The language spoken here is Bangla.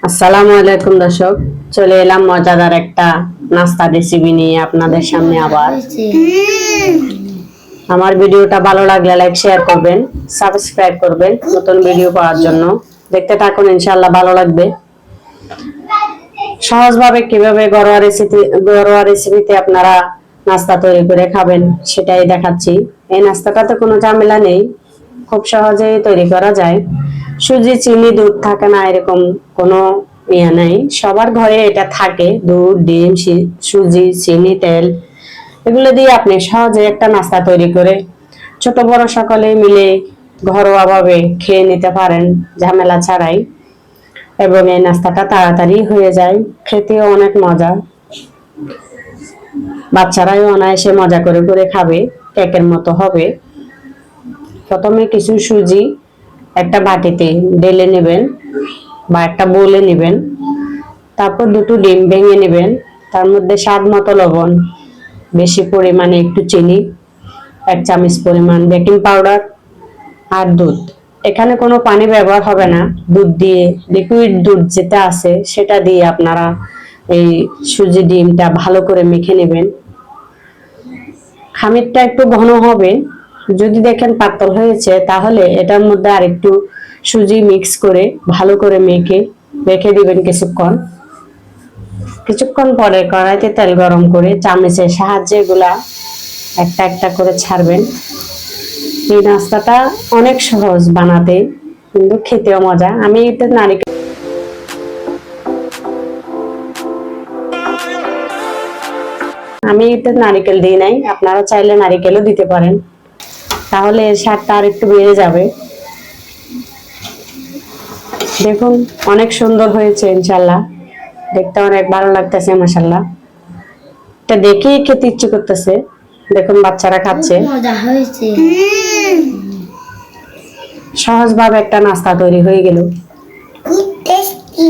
আসসালামু আলাইকুম দর্শক, চলে এলাম মজাদার একটা নাস্তা রেসিপি নিয়ে আপনাদের সামনে আবার। আমার ভিডিওটা ভালো লাগলে লাইক শেয়ার করবেন, সাবস্ক্রাইব করবেন নতুন ভিডিও পাওয়ার জন্য। দেখতে থাকুন, ইনশাআল্লাহ ভালো লাগবে। সহজভাবে কিভাবে ঘরোয়া রেসিপিতে আপনারা নাস্তা তৈরি করে খাবেন সেটাই দেখাচ্ছি। এই নাস্তাটাতে কোনো ঝামেলা নেই, খুব সহজেই তৈরি করা যায়। সুজি, চিনি, দুধ থাকে না এরকম কোনো ইয়ে নেই, সবার ঘরে এটা থাকে। দুধ, ডিম, সুজি, চিনি, তেল এগুলো দিয়ে আপনি সহজে একটা নাস্তা তৈরি করে ছোট বড় সকলে মিলে ঘরোয়া ভাবে খেয়ে নিতে পারেন ঝামেলা ছাড়াই। এবং এই নাস্তাটা তাড়াতাড়ি হয়ে যায়, খেতেও অনেক মজা। বাচ্চারাও অনায়াসে মজা করে করে খাবে, কেকের মতো হবে। প্রথমে কিছু সুজি একটা বাটিতে ঢেলে নেবেন বা একটা বলে নেবেন। তারপর দুটো ডিম ভেঙে নেবেন, তার মধ্যে স্বাদ মতো লবণ, বেশি পরিমাণে একটু চিনি, 1 চামচ পরিমাণ বেকিং পাউডার আর দুধ। এখানে কোনো পানি ব্যবহার হবে না, দুধ দিয়ে, লিকুইড দুধ যেটা আছে সেটা দিয়ে আপনারা এই সুজি ডিমটা ভালো করে মেখে নেবেন। খামিরটা একটু ঘন হবে, যদি দেখেন পাতল হয়েছে তাহলে এটার মধ্যে আরেকটু সুজি মিক্স করে ভালো করে মেখে রেখে দিবেন কিছুক্ষণ পরে কড়াইতে তেল গরম করে চামচের সাহায্যে এগুলা একটা একটা করে ছাড়বেন। এই নাস্তাটা অনেক সহজ বানাতে, কিন্তু খেতেও মজা। আমি এতে নারিকেল দিই নাই, আপনারা চাইলে নারিকেলও দিতে পারেন, তাহলে এর স্বাদটা আর একটু বেড়ে যাবে। দেখুন অনেক সুন্দর হয়েছে, ইনশাল্লাহ দেখতে অনেক ভালো লাগতেছে, মাশাআল্লাহ। এটা দেখেই খেতে ইচ্ছে করতেছে। দেখুন বাচ্চারা খাচ্ছে। মজা হয়েছে। সহজভাবে একটা নাস্তা তৈরি হয়ে গেল। খুব টেস্টি।